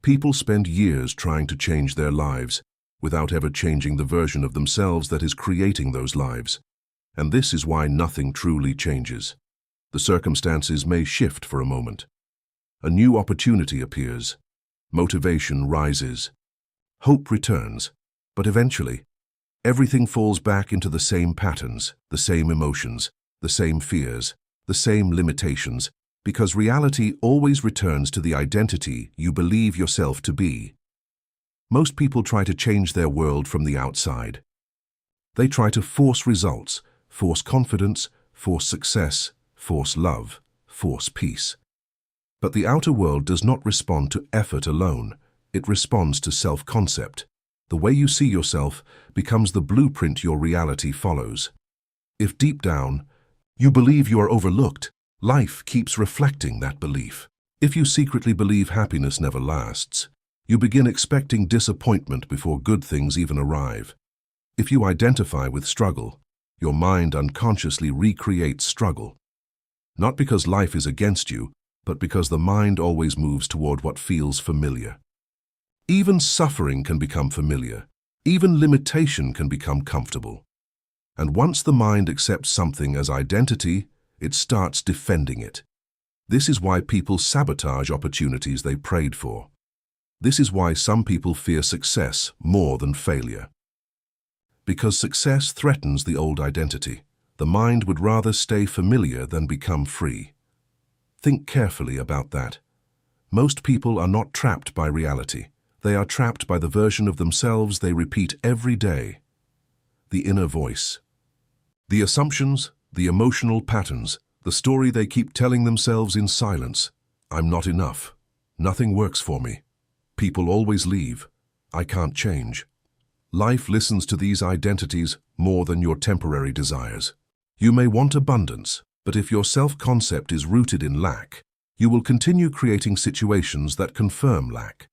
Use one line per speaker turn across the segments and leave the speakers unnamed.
People spend years trying to change their lives without ever changing the version of themselves that is creating those lives. And this is why nothing truly changes. The circumstances may shift for a moment. A new opportunity appears. Motivation rises. Hope returns. But eventually, everything falls back into the same patterns, the same emotions, the same fears, the same limitations, because reality always returns to the identity you believe yourself to be. Most people try to change their world from the outside. They try to force results, force confidence, force success, force love, force peace. But the outer world does not respond to effort alone. It responds to self-concept. The way you see yourself becomes the blueprint your reality follows. If deep down, you believe you are overlooked, life keeps reflecting that belief. If you secretly believe happiness never lasts, you begin expecting disappointment before good things even arrive. If you identify with struggle, your mind unconsciously recreates struggle. Not because life is against you, but because the mind always moves toward what feels familiar. Even suffering can become familiar. Even limitation can become comfortable. And once the mind accepts something as identity, it starts defending it. This is why people sabotage opportunities they prayed for. This is why some people fear success more than failure. Because success threatens the old identity. The mind would rather stay familiar than become free. Think carefully about that. Most people are not trapped by reality. They are trapped by the version of themselves they repeat every day. The inner voice. The assumptions, the emotional patterns, the story they keep telling themselves in silence. I'm not enough. Nothing works for me. People always leave. I can't change. Life listens to these identities more than your temporary desires. You may want abundance, but if your self-concept is rooted in lack, you will continue creating situations that confirm lack.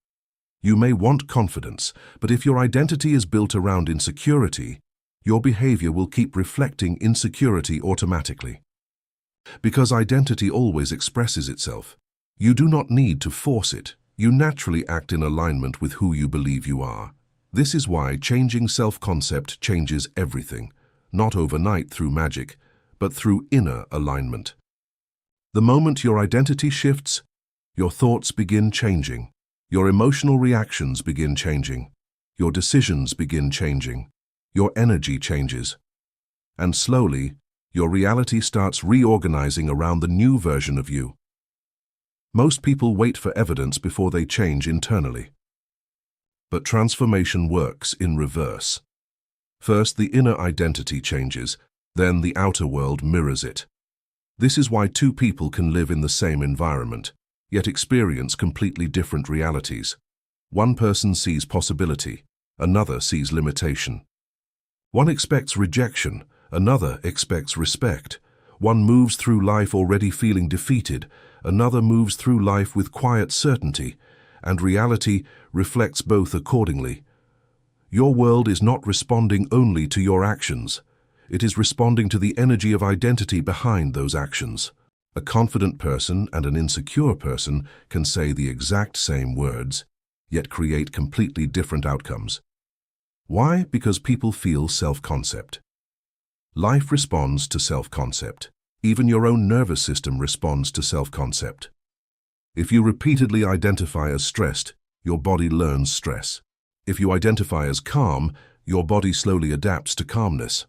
You may want confidence, but if your identity is built around insecurity, your behavior will keep reflecting insecurity automatically. Because identity always expresses itself, you do not need to force it. You naturally act in alignment with who you believe you are. This is why changing self-concept changes everything, not overnight through magic, but through inner alignment. The moment your identity shifts, your thoughts begin changing, your emotional reactions begin changing, your decisions begin changing, your energy changes. And slowly, your reality starts reorganizing around the new version of you. Most people wait for evidence before they change internally. But transformation works in reverse. First, the inner identity changes, then the outer world mirrors it. This is why two people can live in the same environment, yet experience completely different realities. One person sees possibility, another sees limitation. One expects rejection, another expects respect. One moves through life already feeling defeated, another moves through life with quiet certainty, and reality reflects both accordingly. Your world is not responding only to your actions. It is responding to the energy of identity behind those actions. A confident person and an insecure person can say the exact same words, yet create completely different outcomes. Why? Because people feel self-concept. Life responds to self-concept. Even your own nervous system responds to self-concept. If you repeatedly identify as stressed, your body learns stress. If you identify as calm, your body slowly adapts to calmness.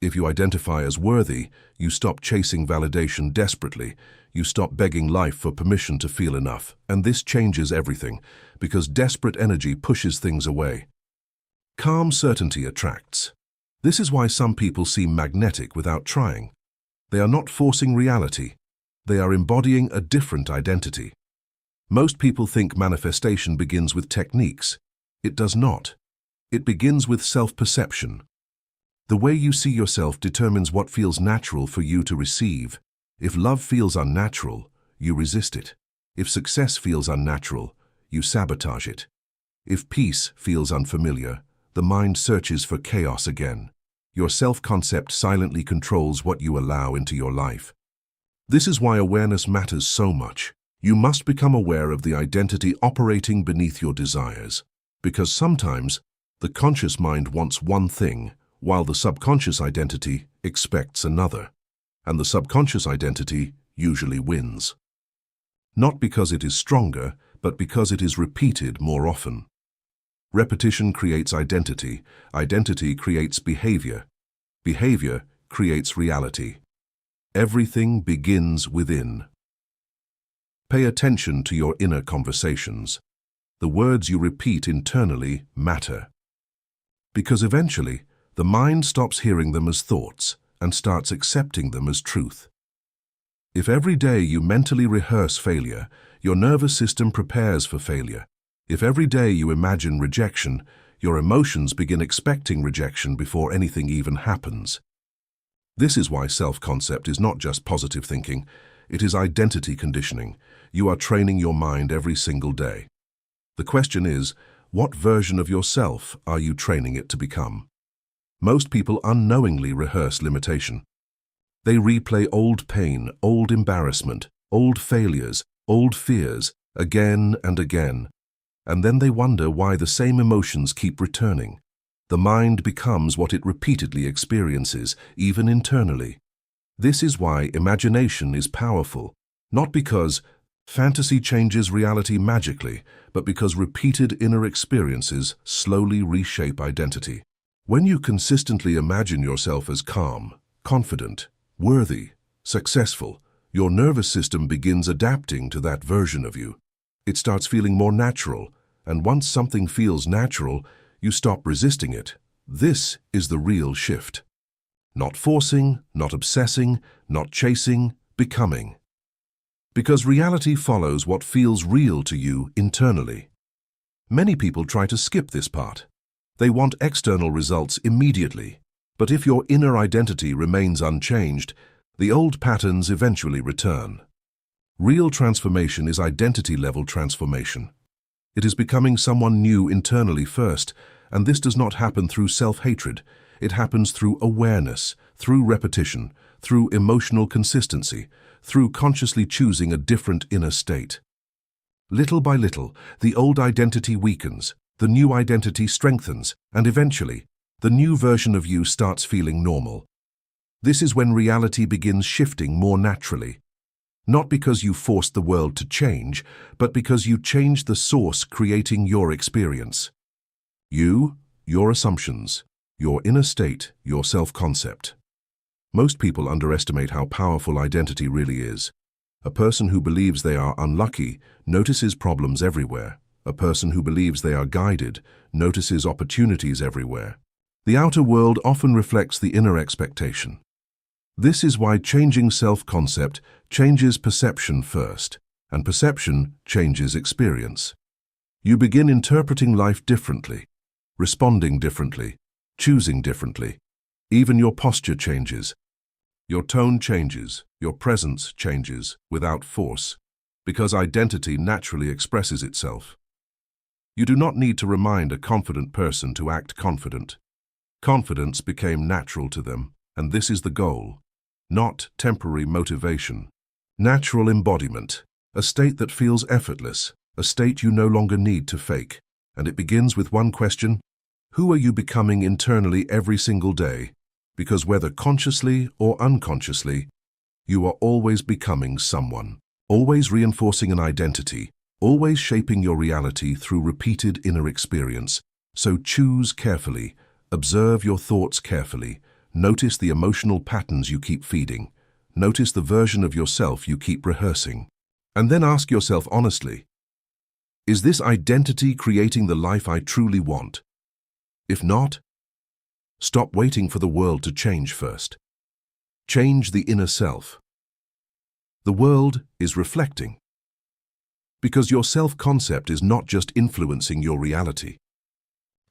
If you identify as worthy, you stop chasing validation desperately. You stop begging life for permission to feel enough. And this changes everything, because desperate energy pushes things away. Calm certainty attracts. This is why some people seem magnetic without trying. They are not forcing reality. They are embodying a different identity. Most people think manifestation begins with techniques. It does not. It begins with self-perception. The way you see yourself determines what feels natural for you to receive. If love feels unnatural, you resist it. If success feels unnatural, you sabotage it. If peace feels unfamiliar, the mind searches for chaos again. Your self-concept silently controls what you allow into your life. This is why awareness matters so much. You must become aware of the identity operating beneath your desires, because sometimes the conscious mind wants one thing, while the subconscious identity expects another, and the subconscious identity usually wins. Not because it is stronger, but because it is repeated more often. Repetition creates identity, identity creates behavior, behavior creates reality. Everything begins within. Pay attention to your inner conversations. The words you repeat internally matter. Because eventually, the mind stops hearing them as thoughts and starts accepting them as truth. If every day you mentally rehearse failure, your nervous system prepares for failure. If every day you imagine rejection, your emotions begin expecting rejection before anything even happens. This is why self-concept is not just positive thinking, it is identity conditioning. You are training your mind every single day. The question is, what version of yourself are you training it to become? Most people unknowingly rehearse limitation. They replay old pain, old embarrassment, old failures, old fears, again and again. And then they wonder why the same emotions keep returning. The mind becomes what it repeatedly experiences, even internally. This is why imagination is powerful, not because fantasy changes reality magically, but because repeated inner experiences slowly reshape identity. When you consistently imagine yourself as calm, confident, worthy, successful, your nervous system begins adapting to that version of you. It starts feeling more natural, and once something feels natural, you stop resisting it. This is the real shift. Not forcing, not obsessing, not chasing, becoming. Because reality follows what feels real to you internally. Many people try to skip this part. They want external results immediately. But if your inner identity remains unchanged, the old patterns eventually return. Real transformation is identity-level transformation. It is becoming someone new internally first, and this does not happen through self-hatred. It happens through awareness, through repetition, through emotional consistency, through consciously choosing a different inner state. Little by little, the old identity weakens, the new identity strengthens, and eventually, the new version of you starts feeling normal. This is when reality begins shifting more naturally. Not because you forced the world to change, but because you changed the source creating your experience. You, your assumptions, your inner state, your self-concept. Most people underestimate how powerful identity really is. A person who believes they are unlucky notices problems everywhere. A person who believes they are guided notices opportunities everywhere. The outer world often reflects the inner expectation. This is why changing self-concept changes perception first, and perception changes experience. You begin interpreting life differently, responding differently, choosing differently. Even your posture changes. Your tone changes, your presence changes without force, because identity naturally expresses itself. You do not need to remind a confident person to act confident. Confidence became natural to them, and this is the goal, not temporary motivation. Natural embodiment, a state that feels effortless, a state you no longer need to fake. And it begins with one question: who are you becoming internally every single day? Because whether consciously or unconsciously, you are always becoming someone, always reinforcing an identity, always shaping your reality through repeated inner experience. So choose carefully, observe your thoughts carefully, notice the emotional patterns you keep feeding, notice the version of yourself you keep rehearsing, and then ask yourself honestly, is this identity creating the life I truly want? If not, stop waiting for the world to change first. Change the inner self. The world is reflecting. Because your self-concept is not just influencing your reality.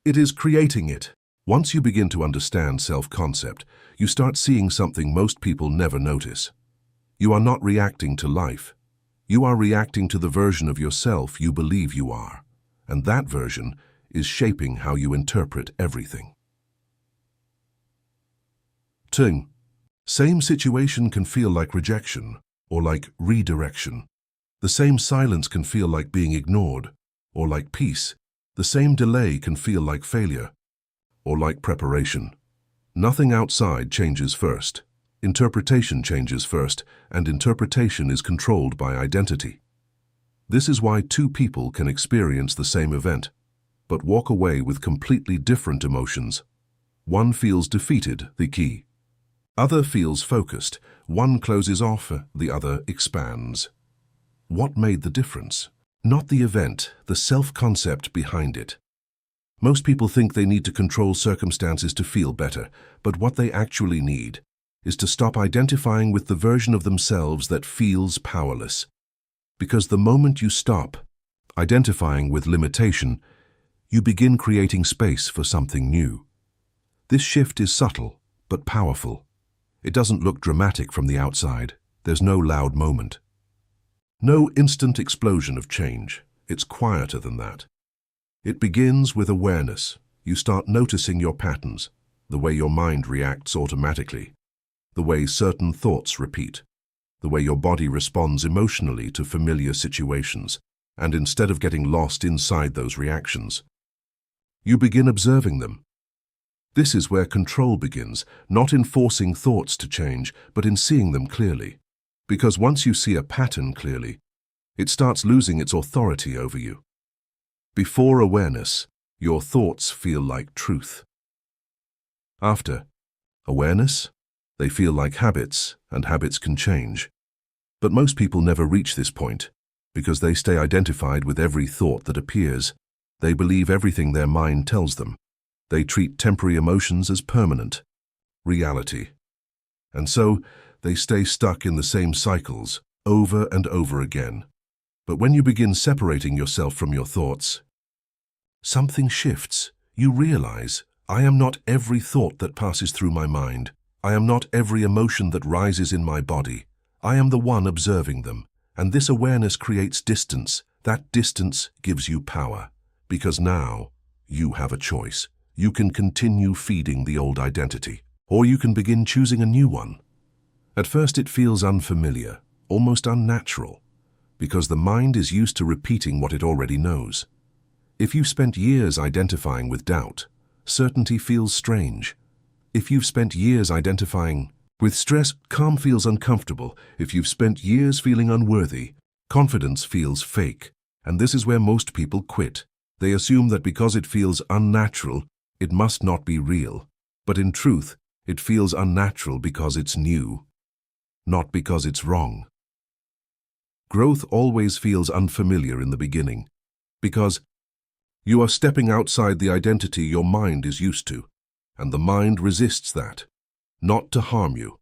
It is creating it. Once you begin to understand self-concept, you start seeing something most people never notice. You are not reacting to life. You are reacting to the version of yourself you believe you are. And that version is shaping how you interpret everything. 2. Same situation can feel like rejection or like redirection. The same silence can feel like being ignored, or like peace. The same delay can feel like failure, or like preparation. Nothing outside changes first. Interpretation changes first, and interpretation is controlled by identity. This is why two people can experience the same event, but walk away with completely different emotions. One feels defeated, the key. Other feels focused. One closes off, the other expands. What made the difference? Not the event, the self-concept behind it. Most people think they need to control circumstances to feel better, but what they actually need is to stop identifying with the version of themselves that feels powerless. Because the moment you stop identifying with limitation, you begin creating space for something new. This shift is subtle, but powerful. It doesn't look dramatic from the outside. There's no loud moment. No instant explosion of change. It's quieter than that. It begins with awareness. You start noticing your patterns, the way your mind reacts automatically, the way certain thoughts repeat, the way your body responds emotionally to familiar situations, and instead of getting lost inside those reactions, you begin observing them. This is where control begins, not in forcing thoughts to change, but in seeing them clearly. Because once you see a pattern clearly, it starts losing its authority over you. Before awareness, your thoughts feel like truth. After awareness, they feel like habits, and habits can change. But most people never reach this point, because they stay identified with every thought that appears. They believe everything their mind tells them. They treat temporary emotions as permanent reality. And so, they stay stuck in the same cycles, over and over again. But when you begin separating yourself from your thoughts, something shifts. You realize, I am not every thought that passes through my mind. I am not every emotion that rises in my body. I am the one observing them. And this awareness creates distance. That distance gives you power. Because now, you have a choice. You can continue feeding the old identity, or you can begin choosing a new one. At first it feels unfamiliar, almost unnatural, because the mind is used to repeating what it already knows. If you've spent years identifying with doubt, certainty feels strange. If you've spent years identifying with stress, calm feels uncomfortable. If you've spent years feeling unworthy, confidence feels fake. And this is where most people quit. They assume that because it feels unnatural, it must not be real. But in truth, it feels unnatural because it's new, not because it's wrong. Growth always feels unfamiliar in the beginning, because you are stepping outside the identity your mind is used to, and the mind resists that, not to harm you,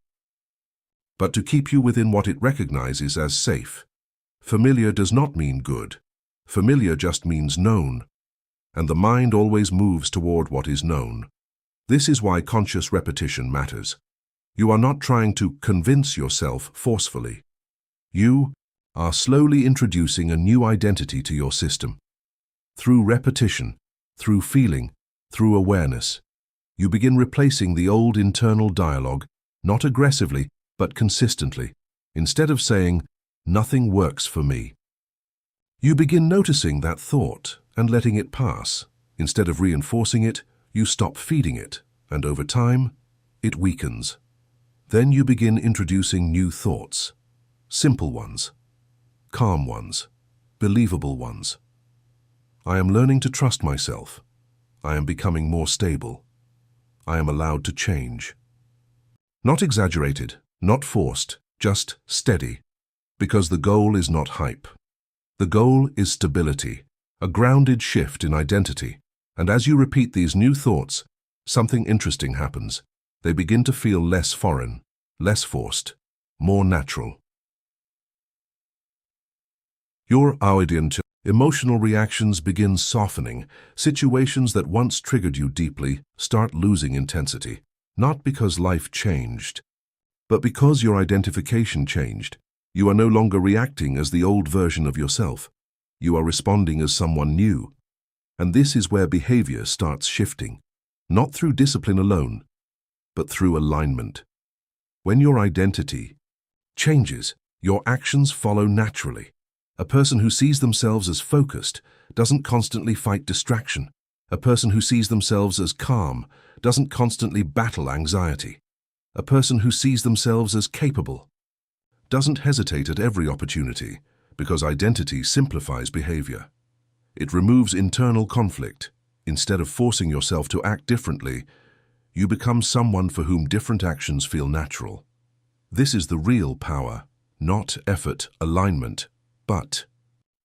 but to keep you within what it recognizes as safe. Familiar does not mean good. Familiar just means known, and the mind always moves toward what is known. This is why conscious repetition matters. You are not trying to convince yourself forcefully. You are slowly introducing a new identity to your system. Through repetition, through feeling, through awareness, you begin replacing the old internal dialogue, not aggressively, but consistently. Instead of saying, "Nothing works for me," you begin noticing that thought and letting it pass. Instead of reinforcing it, you stop feeding it, and over time, it weakens. Then you begin introducing new thoughts, simple ones, calm ones, believable ones. I am learning to trust myself. I am becoming more stable. I am allowed to change. Not exaggerated, not forced, just steady. Because the goal is not hype. The goal is stability, a grounded shift in identity. And as you repeat these new thoughts, something interesting happens. They begin to feel less foreign, less forced, more natural. Your emotional reactions begin softening. Situations that once triggered you deeply start losing intensity, not because life changed, but because your identification changed. You are no longer reacting as the old version of yourself. You are responding as someone new. And this is where behavior starts shifting, not through discipline alone, but through alignment. When your identity changes, your actions follow naturally. A person who sees themselves as focused doesn't constantly fight distraction. A person who sees themselves as calm doesn't constantly battle anxiety. A person who sees themselves as capable doesn't hesitate at every opportunity, because identity simplifies behavior. It removes internal conflict. Instead of forcing yourself to act differently, you become someone for whom different actions feel natural. This is the real power, not effort, alignment, but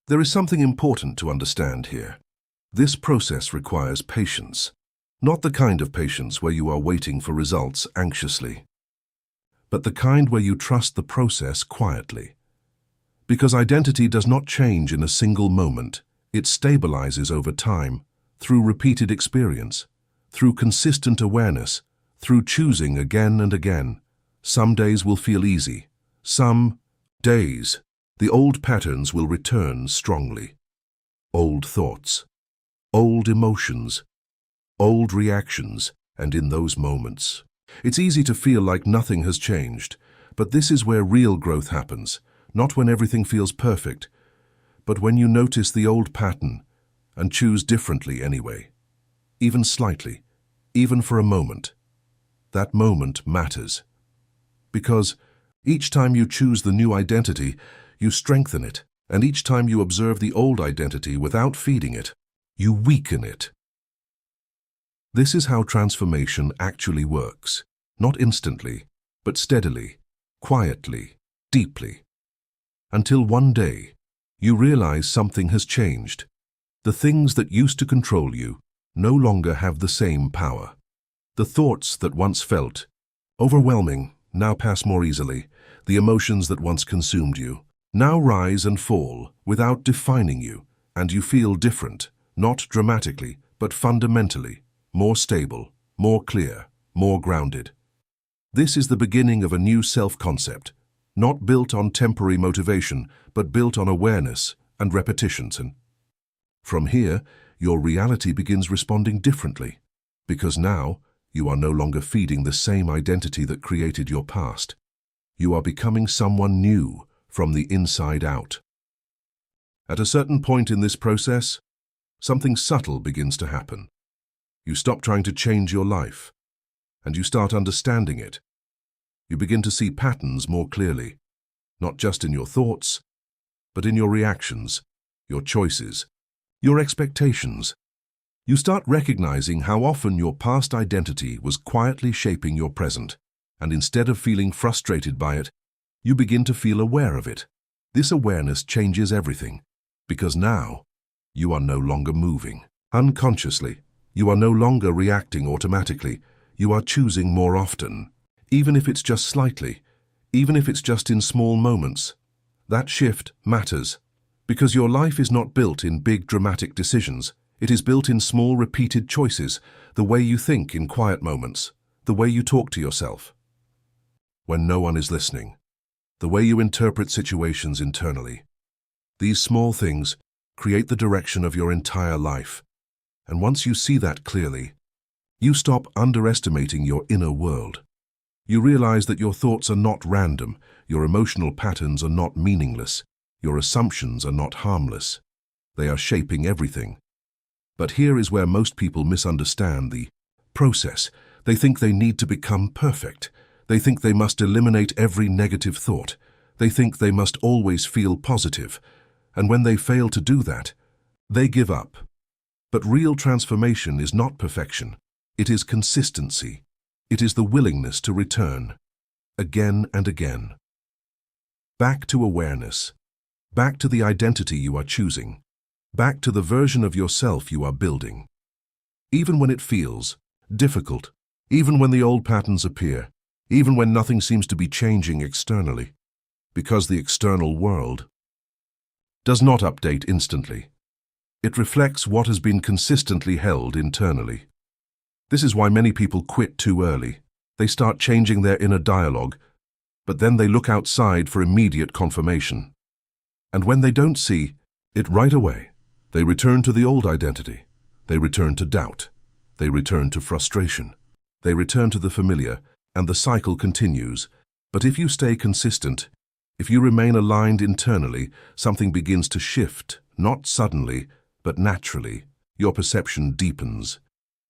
there is something important to understand here. This process requires patience, not the kind of patience where you are waiting for results anxiously, but the kind where you trust the process quietly. Because identity does not change in a single moment, it stabilizes over time, through repeated experience, through consistent awareness, through choosing again and again. Some days will feel easy. Some days, the old patterns will return strongly. Old thoughts, old emotions, old reactions, and in those moments, it's easy to feel like nothing has changed. But this is where real growth happens, not when everything feels perfect, but when you notice the old pattern and choose differently anyway, even slightly, even for a moment. That moment matters, because each time you choose the new identity, you strengthen it, and each time you observe the old identity without feeding it, you weaken it. This is how transformation actually works, not instantly, but steadily, quietly, deeply, until one day you realize something has changed. The things that used to control you no longer have the same power. The thoughts that once felt overwhelming now pass more easily. The emotions that once consumed you now rise and fall without defining you, and you feel different, not dramatically, but fundamentally, more stable, more clear, more grounded. This is the beginning of a new self-concept, not built on temporary motivation, but built on awareness and repetitions. And from here, your reality begins responding differently, because now you are no longer feeding the same identity that created your past. You are becoming someone new from the inside out. At a certain point in this process, something subtle begins to happen. You stop trying to change your life, and you start understanding it. You begin to see patterns more clearly, not just in your thoughts, but in your reactions, your choices, your expectations. You start recognizing how often your past identity was quietly shaping your present, and instead of feeling frustrated by it, you begin to feel aware of it. This awareness changes everything, because now you are no longer moving unconsciously. You are no longer reacting automatically. You are choosing more often, even if it's just slightly, even if it's just in small moments. That shift matters, because your life is not built in big dramatic decisions. It is built in small repeated choices, the way you think in quiet moments, the way you talk to yourself when no one is listening, the way you interpret situations internally. These small things create the direction of your entire life. And once you see that clearly, you stop underestimating your inner world. You realize that your thoughts are not random, your emotional patterns are not meaningless, your assumptions are not harmless. They are shaping everything. But here is where most people misunderstand the process. They think they need to become perfect. They think they must eliminate every negative thought. They think they must always feel positive. And when they fail to do that, they give up. But real transformation is not perfection. It is consistency. It is the willingness to return, again and again. Back to awareness. Back to the identity you are choosing. Back to the version of yourself you are building. Even when it feels difficult, even when the old patterns appear, even when nothing seems to be changing externally, because the external world does not update instantly. It reflects what has been consistently held internally. This is why many people quit too early. They start changing their inner dialogue, but then they look outside for immediate confirmation. And when they don't see it right away, they return to the old identity. They return to doubt. They return to frustration. They return to the familiar, and the cycle continues. But if you stay consistent, If you remain aligned internally, something begins to shift, not suddenly, but naturally. Your perception deepens.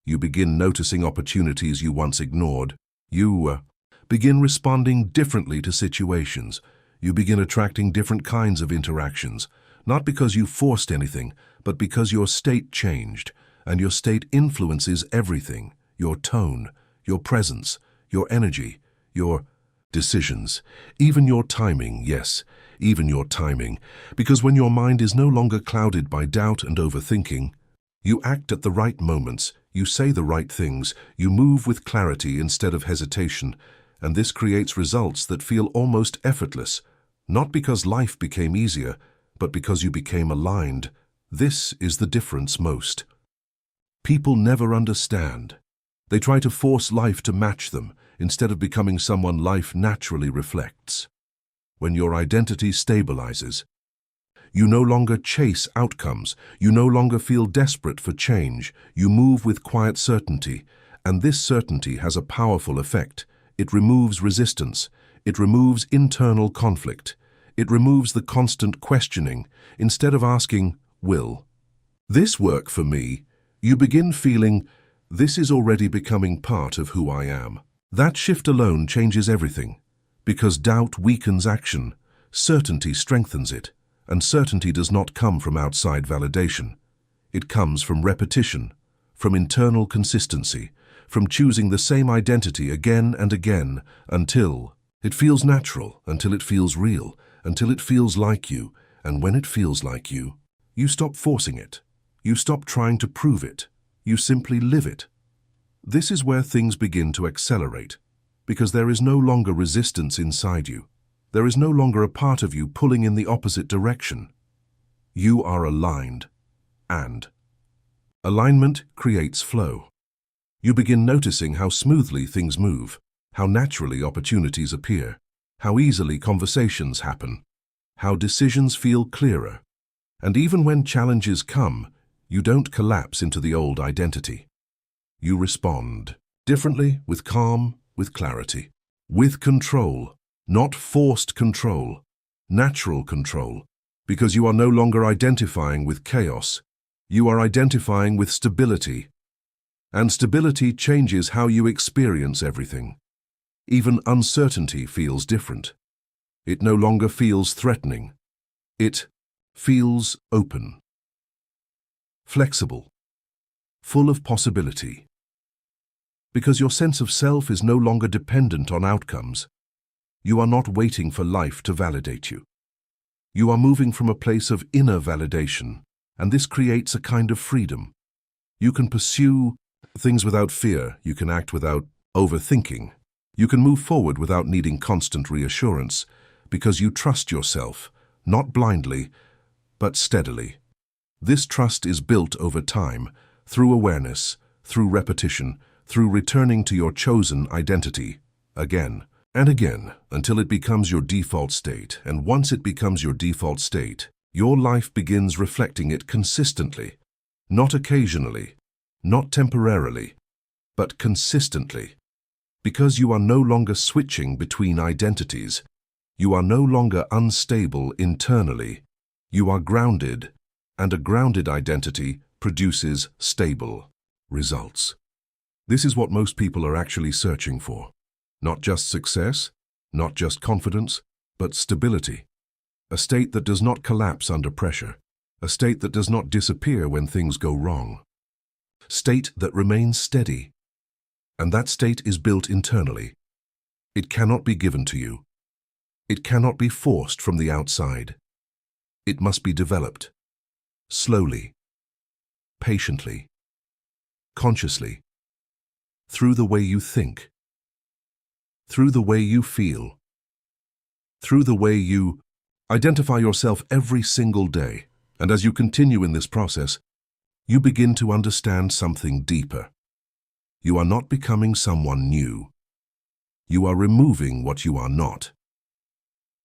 You begin noticing opportunities you once ignored. You begin responding differently to situations. You begin attracting different kinds of interactions, not because you forced anything, but because your state changed, and your state influences everything: your tone, your presence, your energy, your decisions, even your timing, yes, even your timing, because when your mind is no longer clouded by doubt and overthinking, you act at the right moments, you say the right things, you move with clarity instead of hesitation, and this creates results that feel almost effortless, not because life became easier, but because you became aligned. This is the difference most people never understand. They try to force life to match them, instead of becoming someone life naturally reflects. When your identity stabilizes, you no longer chase outcomes, you no longer feel desperate for change, you move with quiet certainty, and this certainty has a powerful effect. It removes resistance, it removes internal conflict, it removes the constant questioning. Instead of asking, will this work for me, you begin feeling, this is already becoming part of who I am. That shift alone changes everything, because doubt weakens action, certainty strengthens it, and certainty does not come from outside validation. It comes from repetition, from internal consistency, from choosing the same identity again and again until it feels natural, until it feels real, until it feels like you, and when it feels like you, you stop forcing it. You stop trying to prove it. You simply live it. This is where things begin to accelerate, because there is no longer resistance inside you. There is no longer a part of you pulling in the opposite direction. You are aligned, and alignment creates flow. You begin noticing how smoothly things move, how naturally opportunities appear, how easily conversations happen, how decisions feel clearer. And even when challenges come, you don't collapse into the old identity. You respond differently, with calm, with clarity, with control, not forced control, natural control, because you are no longer identifying with chaos. You are identifying with stability. And stability changes how you experience everything. Even uncertainty feels different. It no longer feels threatening. It feels open, flexible, full of possibility. Because your sense of self is no longer dependent on outcomes. You are not waiting for life to validate you. You are moving from a place of inner validation, and this creates a kind of freedom. You can pursue things without fear. You can act without overthinking. You can move forward without needing constant reassurance, because you trust yourself, not blindly, but steadily. This trust is built over time, through awareness, through repetition, through returning to your chosen identity, again and again, until it becomes your default state. And once it becomes your default state, your life begins reflecting it consistently, not occasionally, not temporarily, but consistently. Because you are no longer switching between identities, you are no longer unstable internally, you are grounded, and a grounded identity produces stable results. This is what most people are actually searching for. Not just success, not just confidence, but stability. A state that does not collapse under pressure. A state that does not disappear when things go wrong. State that remains steady. And that state is built internally. It cannot be given to you. It cannot be forced from the outside. It must be developed. Slowly. Patiently. Consciously. Through the way you think. Through the way you feel. Through the way you identify yourself every single day. And as you continue in this process, you begin to understand something deeper. You are not becoming someone new. You are removing what you are not.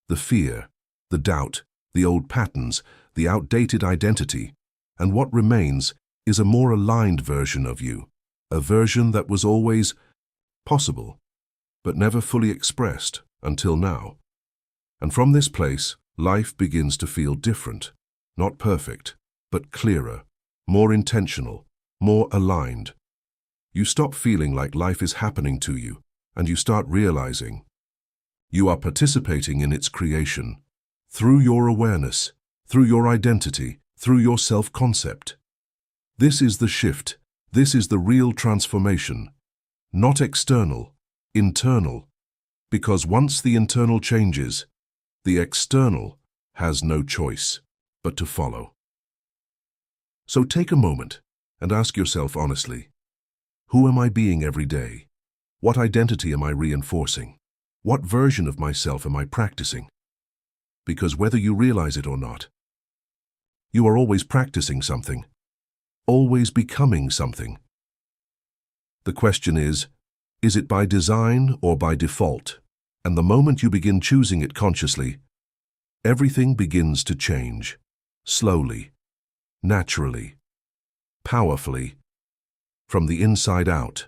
The fear, the doubt, the old patterns, the outdated identity, and what remains is a more aligned version of you, a version that was always possible, but never fully expressed until now. And from this place, life begins to feel different, not perfect, but clearer, more intentional, more aligned. You stop feeling like life is happening to you, and you start realizing you are participating in its creation through your awareness, through your identity, through your self-concept. This is the shift. This is the real transformation. Not external, internal. Because once the internal changes, the external has no choice but to follow. So take a moment and ask yourself honestly, who am I being every day? What identity am I reinforcing? What version of myself am I practicing? Because whether you realize it or not, you are always practicing something, always becoming something. The question is it by design or by default? And the moment you begin choosing it consciously, everything begins to change, slowly, naturally, powerfully, from the inside out.